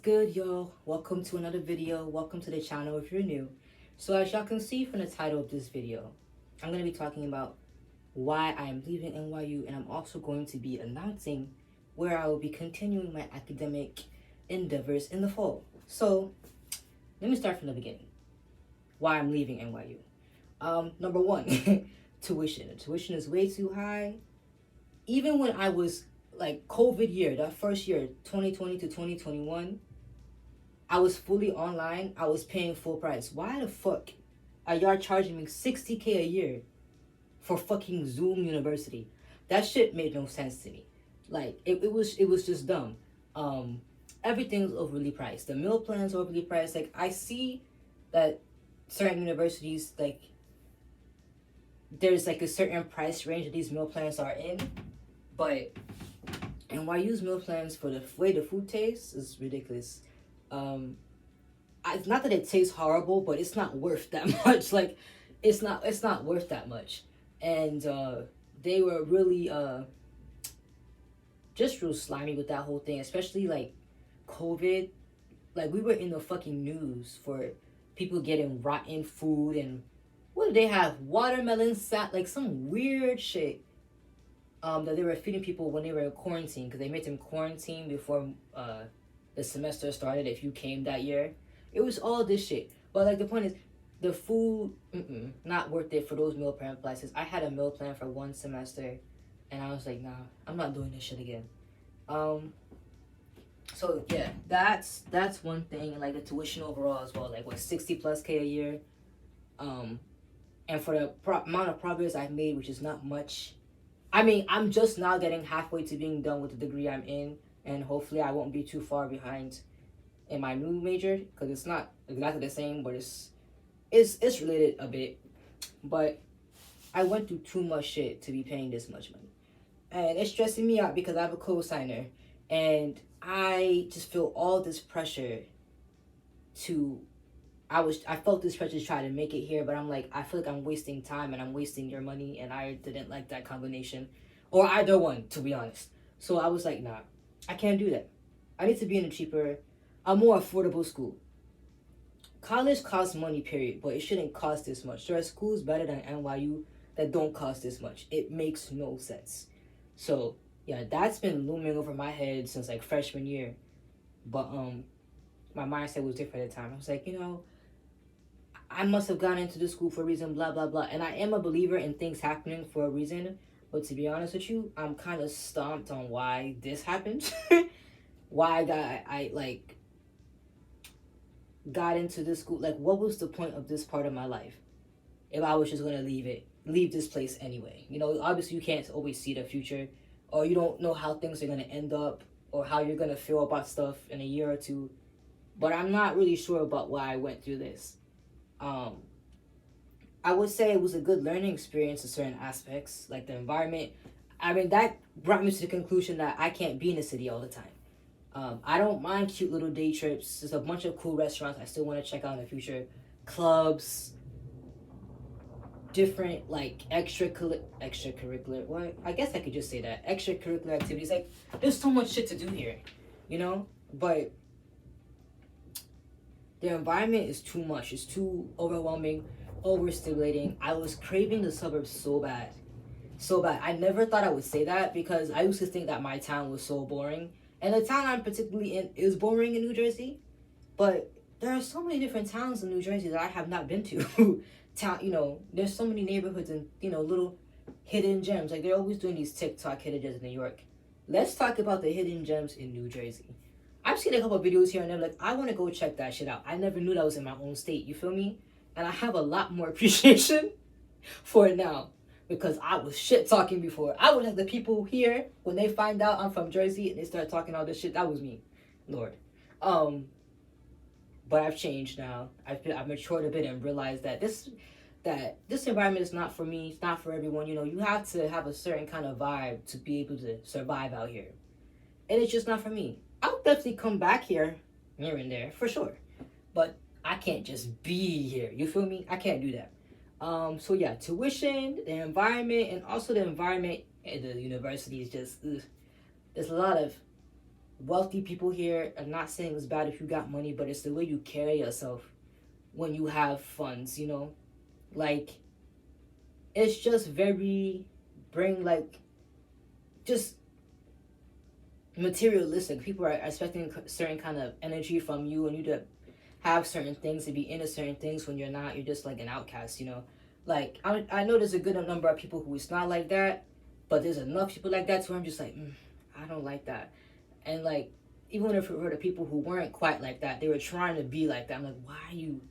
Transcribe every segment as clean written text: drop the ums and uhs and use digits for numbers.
good, y'all? Welcome to another video. Welcome to the channel if you're new. So as y'all can see from the title of this video, I'm going to be talking about why I am leaving NYU, and I'm also going to be announcing where I will be continuing my academic endeavors in the fall. So let me start from the beginning. Why I'm leaving NYU. Number one, tuition. The tuition is way too high. Even when I was like COVID year, that first year, 2020 to 2021, I was fully online. I was paying full price. Why the fuck are y'all charging me $60K a year for fucking Zoom University? That shit made no sense to me. Like it was just dumb. Everything's overly priced. The meal plans are overly priced. Like I see that certain universities, like there's like a certain price range that these meal plans are in, but NYU's meal plans for the way the food tastes is ridiculous. It's not that it tastes horrible, but it's not worth that much. Like, it's not worth that much. And they were really just real slimy with that whole thing, especially like COVID. Like we were in the fucking news for people getting rotten food, and what did they have? Watermelon sat like some weird shit that they were feeding people when they were in quarantine, because they made them quarantine before the semester started if you came that year. It was all this shit. But like the point is, the food, not worth it for those meal plan prices. I had a meal plan for one semester, and I was like, nah, I'm not doing this shit again. So yeah, that's one thing. And like the tuition overall as well, like what, 60+K a year. And for the amount of progress I've made, which is not much. I mean, I'm just now getting halfway to being done with the degree I'm in, and hopefully I won't be too far behind in my new major, because it's not exactly the same, but it's related a bit. But I went through too much shit to be paying this much money, and it's stressing me out because I have a co-signer, and I just feel all this pressure to. I felt this pressure to try to make it here, but I'm like, I feel like I'm wasting time and I'm wasting your money, and I didn't like that combination, or either one, to be honest. So I was like, nah, I can't do that. I need to be in a more affordable school. College costs money, period, but it shouldn't cost this much. There are schools better than NYU that don't cost this much. It makes no sense. So yeah, that's been looming over my head since like freshman year. But my mindset was different at the time. I was like, I must have gone into the school for a reason, blah, blah, blah. And I am a believer in things happening for a reason. But to be honest with you, I'm kind of stumped on why this happened. Why I got into this school. Like, what was the point of this part of my life if I was just going to leave this place anyway? Obviously you can't always see the future, or you don't know how things are going to end up, or how you're going to feel about stuff in a year or two. But I'm not really sure about why I went through this. I would say it was a good learning experience in certain aspects, like the environment. I mean, that brought me to the conclusion that I can't be in the city all the time. I don't mind cute little day trips. There's a bunch of cool restaurants I still want to check out in the future. Clubs, different like extracurricular. What? I guess I could just say that extracurricular activities. Like, there's so much shit to do here, But the environment is too much. It's too overwhelming, overstimulating. I was craving the suburbs so bad. So bad. I never thought I would say that, because I used to think that my town was so boring. And the town I'm particularly in is boring in New Jersey. But there are so many different towns in New Jersey that I have not been to. There's so many neighborhoods and, little hidden gems. Like, they're always doing these TikTok hidden gems in New York. Let's talk about the hidden gems in New Jersey. I've seen a couple of videos here and there, like, I want to go check that shit out. I never knew that was in my own state, you feel me? And I have a lot more appreciation for it now, because I was shit talking before. I was like the people here, when they find out I'm from Jersey and they start talking all this shit, that was me, Lord. But I've changed now. I've matured a bit and realized that this environment is not for me. It's not for everyone. You have to have a certain kind of vibe to be able to survive out here, and it's just not for me. I'll definitely come back here and there, for sure. But I can't just be here. You feel me? I can't do that. So yeah, tuition, the environment, and also the environment at the university is just, there's a lot of wealthy people here. I'm not saying it's bad if you got money, but it's the way you carry yourself when you have funds, you know? Like, it's just very, bring like, just materialistic. People are expecting certain kind of energy from you, and you to have certain things, to be into certain things. When you're not, you're just like an outcast, you know? Like, I know there's a good number of people who it's not like that, but there's enough people like that to where I'm just like, I don't like that. And like, even if it were the people who weren't quite like that, they were trying to be like that. I'm like, why are you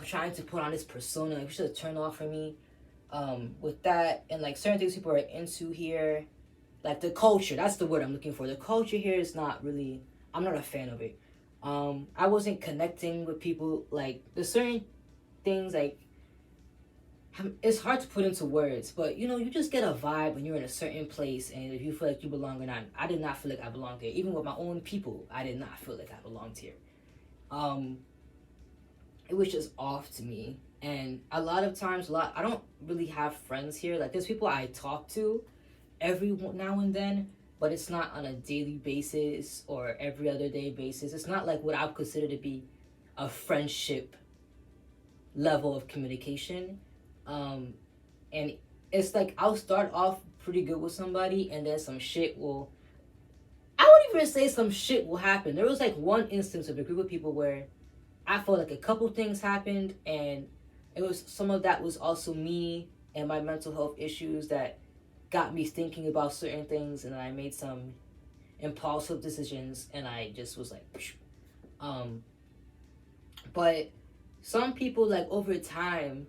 trying to put on this persona? You should have turned off from me. With that, and like certain things people are into here, like the culture. That's the word I'm looking for. The culture here is not really. I'm not a fan of it. I wasn't connecting with people. Like there's certain things like it's hard to put into words, but you know, you just get a vibe when you're in a certain place, and if you feel like you belong or not. I did not feel like I belonged there. Even with my own people, I did not feel like I belonged here. Um, it was just off to me, and a lot of times, I don't really have friends here. Like there's people I talk to every now and then, but it's not on a daily basis or every other day basis. It's not like what I would consider to be a friendship level of communication. Um, and it's like I'll start off pretty good with somebody, and then some shit will. I would even say some shit will happen. There was like one instance of a group of people where I felt like a couple things happened, and it was some of that was also me and my mental health issues that got me thinking about certain things, and I made some impulsive decisions, and I just was like, psh. um, but some people like over time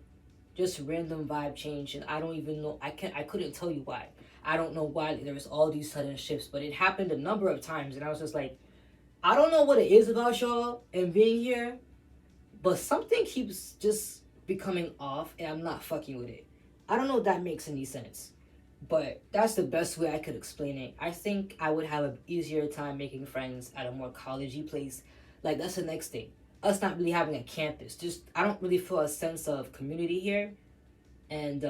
just random vibe change, and I don't even know. I couldn't tell you why. I don't know why there was all these sudden shifts, but it happened a number of times, and I was just like, I don't know what it is about y'all and being here, but something keeps just becoming off, and I'm not fucking with it. I don't know if that makes any sense, but that's the best way I could explain it. I think I would have an easier time making friends at a more collegey place. Like that's the next thing. Us not really having a campus. Just I don't really feel a sense of community here, and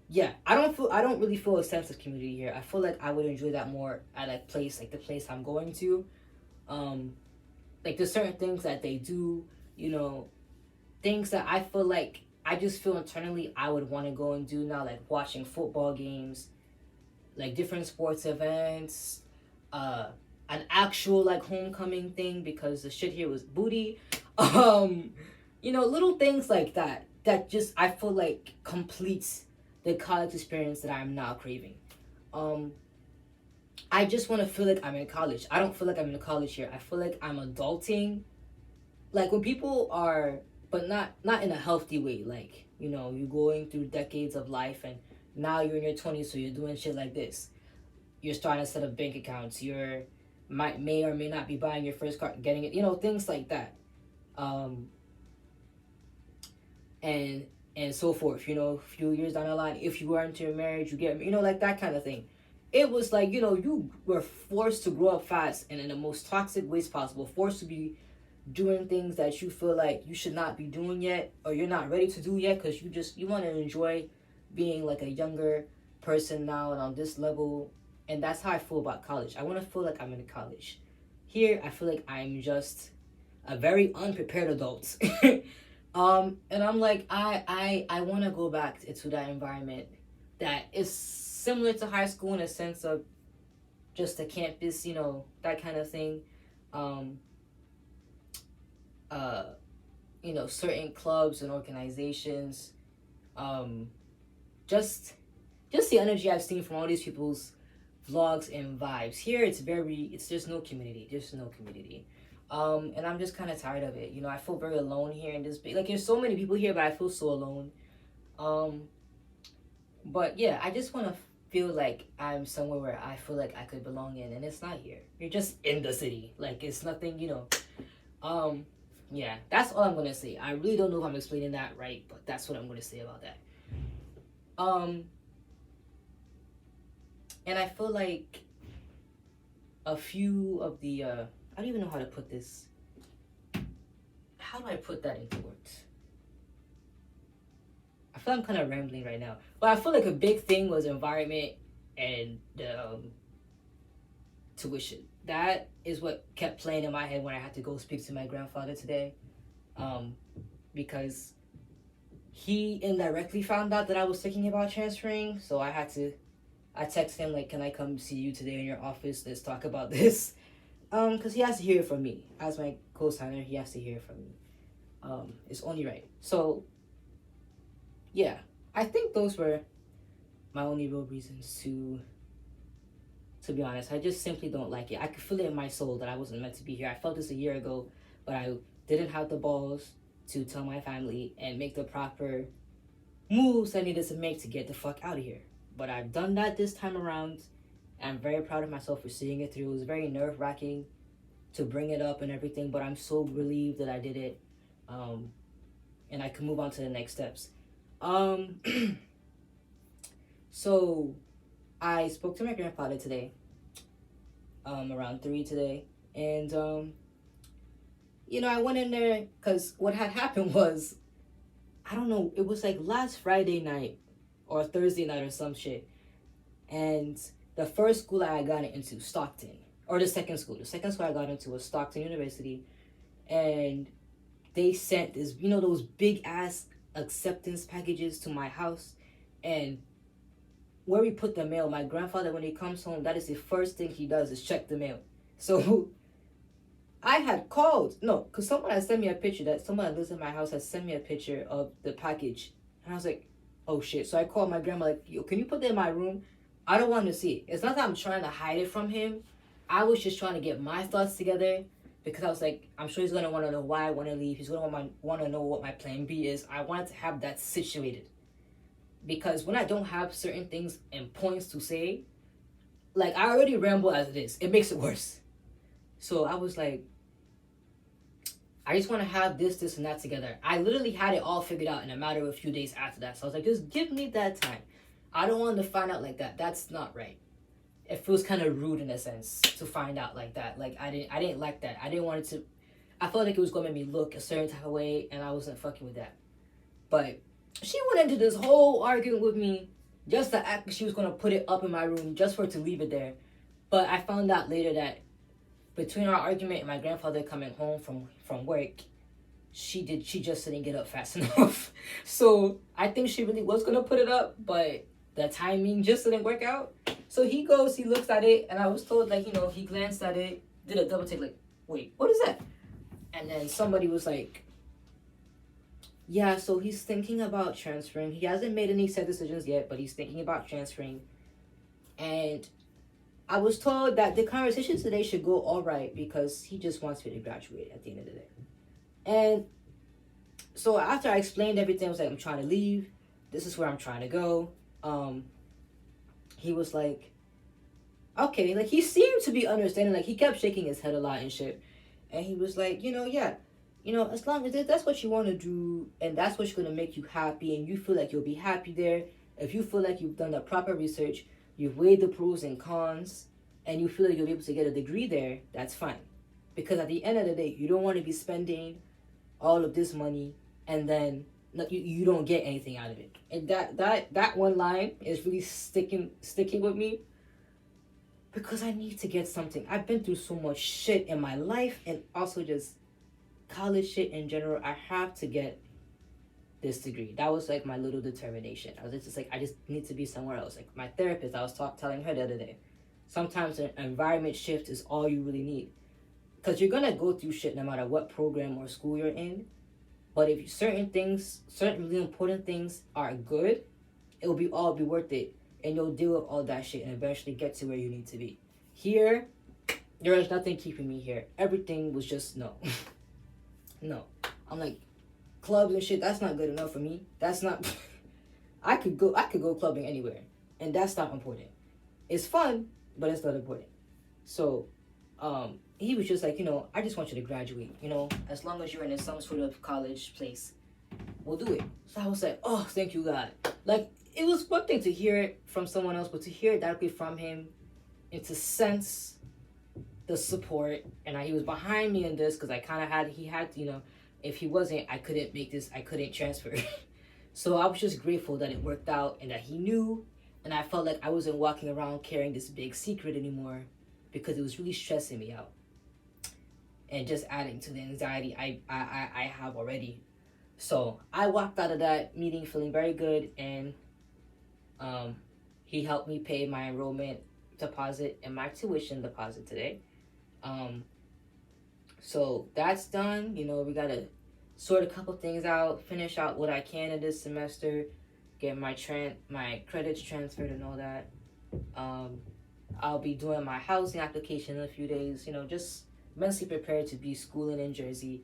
yeah, I don't really feel a sense of community here. I feel like I would enjoy that more at a place like the place I'm going to. Um, like there's certain things that they do, you know, things that I feel like I just feel internally I would want to go and do now, like watching football games, like different sports events, uh, an actual like homecoming thing because the shit here was booty, um, you know, little things like that that just I feel like completes the college experience that I'm now craving. Um, I just want to feel like I'm in college. I don't feel like I'm in college here. I feel like I'm adulting. Like when people are, but not in a healthy way. Like you know, you're going through decades of life, and now you're in your 20s, so you're doing shit like this. You're starting to set up bank accounts. You're may or may not be buying your first car, getting it. You know, things like that. Um, and and so forth. You know, a few years down the line, if you are into a marriage, you get you know like that kind of thing. It was like you know you were forced to grow up fast and in the most toxic ways possible, forced to be doing things that you feel like you should not be doing yet or you're not ready to do yet because you want to enjoy being like a younger person now and on this level. And that's how I feel about college. I want to feel like I'm in college. Here I feel like I'm just a very unprepared adult. And I'm like I want to go back into that environment that is similar to high school in a sense of just a campus, you know, that kind of thing. um uh you know, certain clubs and organizations, um just just the energy I've seen from all these people's vlogs and vibes. Here it's there's no community. There's no community. And I'm just kind of tired of it. You know, I feel very alone here in this big, like there's so many people here, but I feel so alone. Um, but yeah, I just want to feel like I'm somewhere where I feel like I could belong in, and it's not here. You're just in the city. Like it's nothing, you know. Um, yeah, that's all I'm gonna say. I really don't know if I'm explaining that right, but that's what I'm gonna say about that. Um, and I feel like a few of the I don't even know how to put this. How do I put that into words? I feel I'm kind of rambling right now, but I feel like a big thing was environment and tuition. That is what kept playing in my head when I had to go speak to my grandfather today, because he indirectly found out that I was thinking about transferring. So I texted him like, "Can I come see you today in your office? Let's talk about this." Because he has to hear it from me as my co-signer. He has to hear it from me. It's only right. So yeah, I think those were my only real reasons to be honest. I just simply don't like it. I could feel it in my soul that I wasn't meant to be here. I felt this a year ago, but I didn't have the balls to tell my family and make the proper moves I needed to make to get the fuck out of here. But I've done that this time around. I'm very proud of myself for seeing it through. It was very nerve-wracking to bring it up and everything, but I'm so relieved that I did it. And I can move on to the next steps. So I spoke to my grandfather today, around 3 today, and I went in there because what had happened was, I don't know, it was like last Friday night or Thursday night or some shit, and the first school I got into, Stockton, or the second school I got into was Stockton University, and they sent this, those big ass acceptance packages to my house, and where we put the mail, my grandfather, when he comes home, that is the first thing he does is check the mail. So I had called, because someone had sent me a picture, that someone that lives in my house had sent me a picture of the package, and I was like, oh shit. So I called my grandma like, yo, can you put that in my room? I don't want to see it. It's not that I'm trying to hide it from him. I was just trying to get my thoughts together, because I was like, I'm sure he's going to want to know why I want to leave. He's going to want to know what my plan B is. I wanted to have that situated. Because when I don't have certain things and points to say, like, I already ramble as it is. It makes it worse. So I was like, I just want to have this, and that together. I literally had it all figured out in a matter of a few days after that. So I was like, just give me that time. I don't want to find out like that. That's not right. It feels kind of rude in a sense to find out like that. Like, I didn't like that. I didn't want it to, I felt like it was going to make me look a certain type of way, and I wasn't fucking with that. But she went into this whole argument with me just to act like she was going to put it up in my room just for it to leave it there. But I found out later that between our argument and my grandfather coming home from work, she just didn't get up fast enough. So I think she really was going to put it up, but the timing just didn't work out. So he goes, he looks at it, and I was told, like, he glanced at it, did a double take, like, wait, what is that? And then somebody was like, yeah, so he's thinking about transferring. He hasn't made any set decisions yet, but he's thinking about transferring. And I was told that the conversation today should go all right, because he just wants me to graduate at the end of the day. And so after I explained everything, I was like, I'm trying to leave. This is where I'm trying to go. He was like, okay. Like, he seemed to be understanding. Like, he kept shaking his head a lot and shit. And he was like, yeah. As long as that's what you want to do, and that's what's going to make you happy, and you feel like you'll be happy there, if you feel like you've done the proper research, you've weighed the pros and cons, and you feel like you'll be able to get a degree there, that's fine. Because at the end of the day, you don't want to be spending all of this money, and then you don't get anything out of it. And that one line is really sticking with me, because I need to get something. I've been through so much shit in my life, and also just college shit in general. I have to get this degree. That was like my little determination. I was just like, I just need to be somewhere else. Like my therapist, I was telling her the other day, sometimes an environment shift is all you really need, because you're gonna go through shit no matter what program or school you're in. But if certain really important things are good, it will all be worth it, and you'll deal with all that shit and eventually get to where you need to be. Here, there is nothing keeping me here. Everything was just no. No. I'm like, clubs and shit, that's not good enough for me. That's not I could go clubbing anywhere, and that's not important. It's fun, but it's not important. So he was just like, I just want you to graduate, as long as you're in some sort of college place, we'll do it. So I was like, oh, thank you, God. Like, it was one thing to hear it from someone else, but to hear it directly from him, and to sense the support, and he was behind me in this, because he had, if he wasn't, I couldn't transfer. So I was just grateful that it worked out, and that he knew, and I felt like I wasn't walking around carrying this big secret anymore, because it was really stressing me out and just adding to the anxiety I have already. So I walked out of that meeting feeling very good, and um, he helped me pay my enrollment deposit and my tuition deposit today. Um, so that's done. You know, we gotta sort a couple things out, finish out what I can in this semester, get my credits transferred and all that. Um, I'll be doing my housing application in a few days. You know, just mentally prepared to be schooling in Jersey.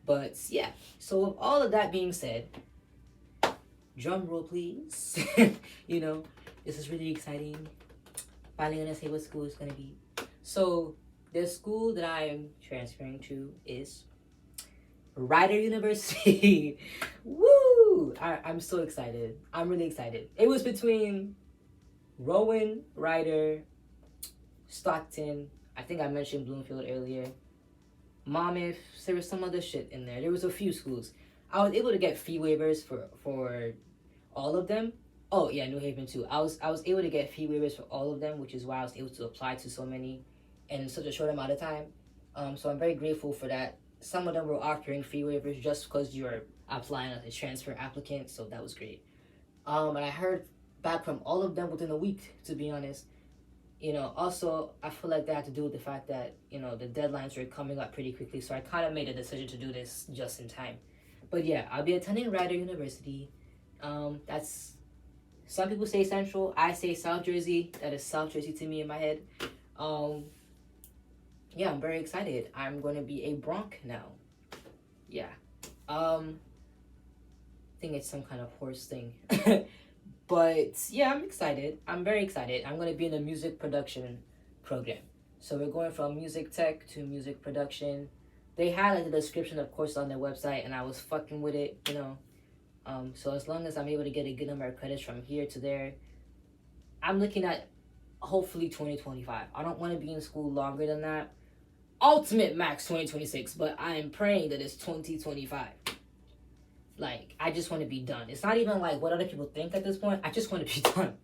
But yeah, so with all of that being said, drum roll please. You know, this is really exciting. Finally gonna say what school is gonna be. So the school that I'm transferring to is Rider University. Woo! I'm so excited. I'm really excited. It was between Rowan, Rider, Stockton. I think I mentioned Bloomfield earlier. Monmouth. There was some other shit in there. There was a few schools. I was able to get fee waivers for all of them. Oh yeah, New Haven too. I was able to get fee waivers for all of them, which is why I was able to apply to so many in such a short amount of time. So I'm very grateful for that. Some of them were offering fee waivers just because you're applying as a transfer applicant, so that was great. And I heard back from all of them within a week, to be honest. You know, also, I feel like that had to do with the fact that, you know, the deadlines were coming up pretty quickly, so I kind of made a decision to do this just in time. But yeah, I'll be attending Rider University. That's, some people say Central, I say South Jersey. That is South Jersey to me in my head. Yeah, I'm very excited. I'm going to be a Bronc now. Yeah. I think it's some kind of horse thing. But yeah, I'm excited. I'm very excited. I'm going to be in the music production program. So we're going from music tech to music production. They had like the description, of course, on their website, and I was fucking with it, you know. So as long as I'm able to get a good number of credits from here to there, I'm looking at hopefully 2025. I don't want to be in school longer than that. Ultimate max 2026, but I am praying that it's 2025. Like, I just want to be done. It's not even like what other people think at this point. I just want to be done.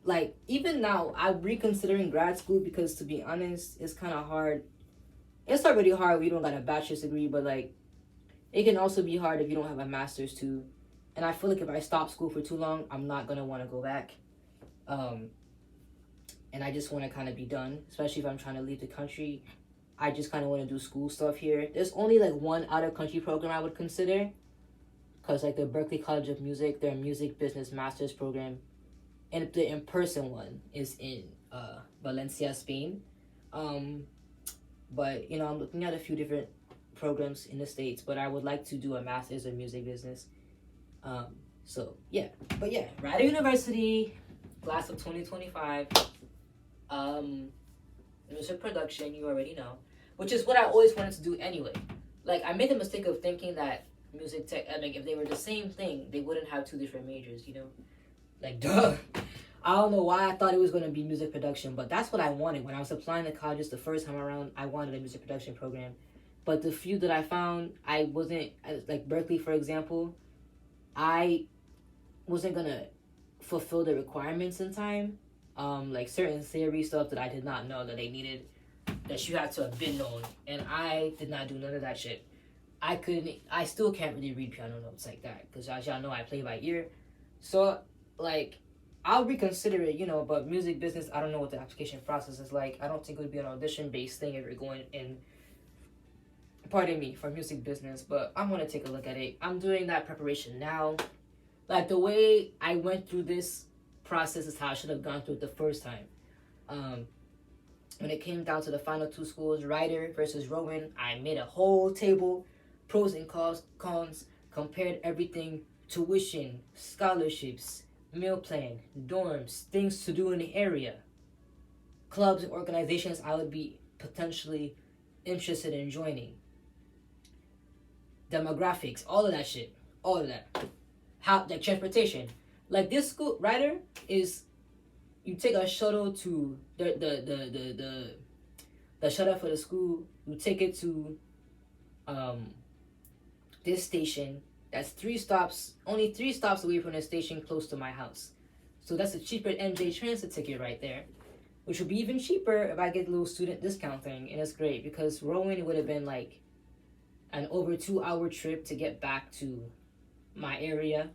Like, even now, I'm reconsidering grad school because, to be honest, it's kind of hard. It's not really hard when you don't got a bachelor's degree, but, like, it can also be hard if you don't have a master's, too. And I feel like if I stop school for too long, I'm not going to want to go back. And I just want to kind of be done, especially if I'm trying to leave the country. I just kind of want to do school stuff here. There's only, like, one out-of-country program I would consider. Because, like, the Berklee College of Music, their music business master's program, and the in-person one is in Valencia, Spain. But, you know, I'm looking at a few different programs in the States, but I would like to do a master's in music business. So, yeah. But, yeah, Rider University, class of 2025. Music production, you already know. Which is what I always wanted to do anyway. Like, I made the mistake of thinking that music tech, I mean, if they were the same thing, they wouldn't have two different majors, you know? Like, duh. I don't know why I thought it was going to be music production, but that's what I wanted. When I was applying to colleges the first time around, I wanted a music production program. But the few that I found, I wasn't, like Berklee, for example, I wasn't going to fulfill the requirements in time. Like certain theory stuff that I did not know that they needed, that you had to have been known. And I did not do none of that shit. I still can't really read piano notes like that, because as y'all know, I play by ear. So, like, I'll reconsider it, you know, but music business, I don't know what the application process is like. I don't think it would be an audition-based thing if you're going in, pardon me, for music business, but I'm going to take a look at it. I'm doing that preparation now. Like, the way I went through this process is how I should have gone through it the first time. When it came down to the final two schools, Rider versus Rowan, I made a whole table, pros and cons, compared everything, tuition, scholarships, meal plan, dorms, things to do in the area, clubs and organizations I would be potentially interested in joining, demographics, all of that shit, all of that. How, like, transportation. Like, this school, Rider, is, you take a shuttle to the shuttle for the school, you take it to this station that's only three stops away from the station close to my house. So that's a cheaper NJ Transit ticket right there. which would be even cheaper if I get a little student discount thing, and it's great because rowing would have been like an over 2 hour trip to get back to my area,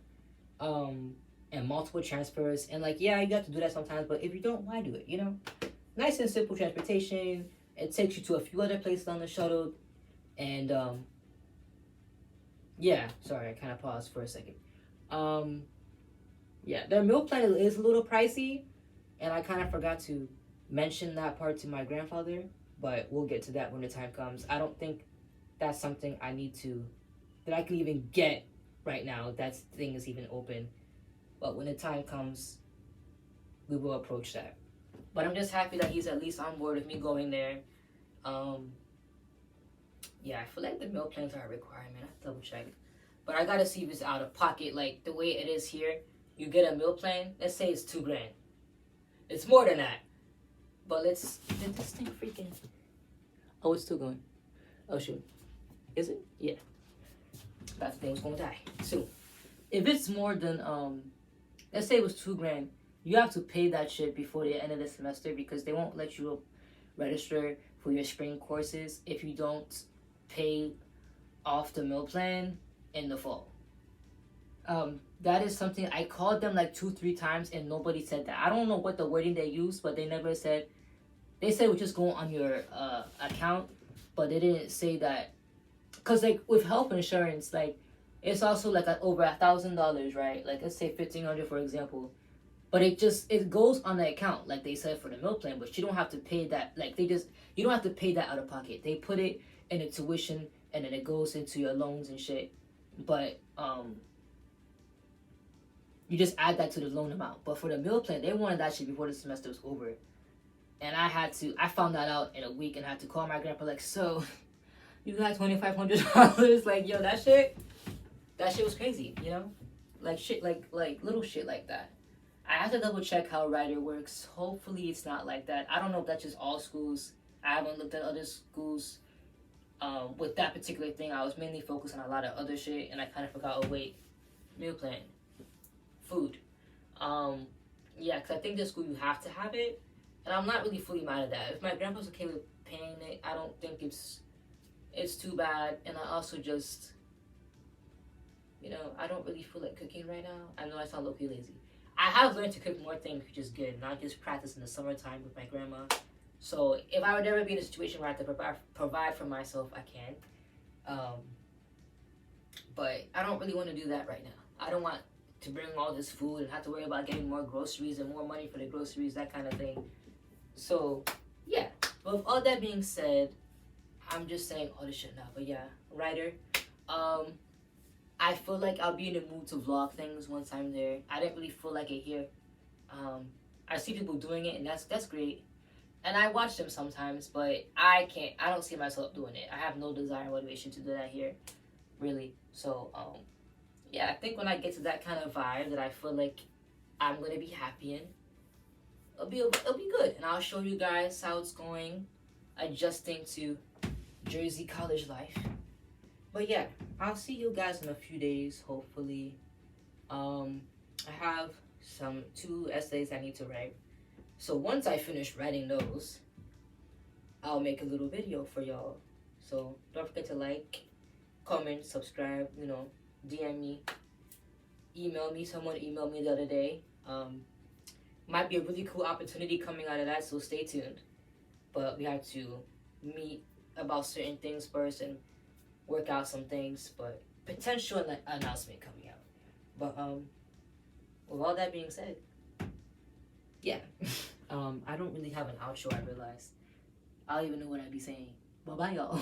and multiple transfers, and like yeah, you have to do that sometimes, but if you don't, why do it? You know, nice and simple transportation. It takes you to a few other places on the shuttle, and yeah, sorry, I kind of paused for a second. Yeah, their meal plan is a little pricey, and I kind of forgot to mention that part to my grandfather, but we'll get to that when the time comes. I don't think that's something that I can even get right now. That thing is even open, but when the time comes, we will approach that. But I'm just happy that he's at least on board with me going there. Um, yeah, I feel like the meal plans are a requirement. I have to double check. But I gotta see if it's out of pocket. Like the way it is here, you get a meal plan. Let's say it's $2,000. It's more than that. But did this thing freaking? Oh, it's still going. Oh shoot, is it? Yeah. That thing was gonna die soon. If it's more than let's say it was $2,000, you have to pay that shit before the end of the semester because they won't let you register for your spring courses if you don't pay off the meal plan in the fall. That is something I called them like 2-3 times and nobody said that. I don't know what the wording they used, but they never said. They said we just go on your account, but they didn't say that. Cause like with health insurance, like it's also like over $1,000, right? Like let's say 1,500 for example, but it goes on the account like they said for the meal plan, but you don't have to pay that. Like you don't have to pay that out of pocket. They put it in the tuition and then it goes into your loans and shit. But you just add that to the loan amount. But for the meal plan, they wanted that shit before the semester was over. And I found that out in a week and I had to call my grandpa like, so you got $2,500? Like, yo, that shit was crazy, you know? Like shit, like little shit like that. I have to double check how Rider works. Hopefully it's not like that. I don't know if that's just all schools. I haven't looked at other schools with that particular thing. I was mainly focused on a lot of other shit and I kind of forgot, oh wait, meal plan. Food. Yeah, because I think this school you have to have it. And I'm not really fully mad at that. If my grandpa's okay with paying it, I don't think it's too bad. And I also just, you know, I don't really feel like cooking right now. I know I sound low-key lazy. I have learned to cook more things, which is good. Not just practice in the summertime with my grandma. So if I would ever be in a situation where I have to provide for myself, I can. But I don't really want to do that right now. I don't want to bring all this food and have to worry about getting more groceries and more money for the groceries, that kind of thing. So, yeah. But with all that being said, I'm just saying all this shit now. But yeah, Rider. I feel like I'll be in the mood to vlog things once I'm there. I didn't really feel like it here. I see people doing it, and that's great. And I watch them sometimes, but I don't see myself doing it. I have no desire or motivation to do that here, really. So, yeah, I think when I get to that kind of vibe that I feel like I'm gonna be happy in, it'll be good, and I'll show you guys how it's going, adjusting to Jersey college life. But yeah, I'll see you guys in a few days, hopefully. I have 2 essays I need to write. So once I finish writing those, I'll make a little video for y'all. So don't forget to like, comment, subscribe, you know, DM me, email me. Someone emailed me the other day. Might be a really cool opportunity coming out of that, so stay tuned. But we have to meet about certain things first and work out some things, but potential announcement coming out. But with all that being said, yeah. I don't really have an outro, I realized. I don't even know what I'd be saying. Bye bye, y'all.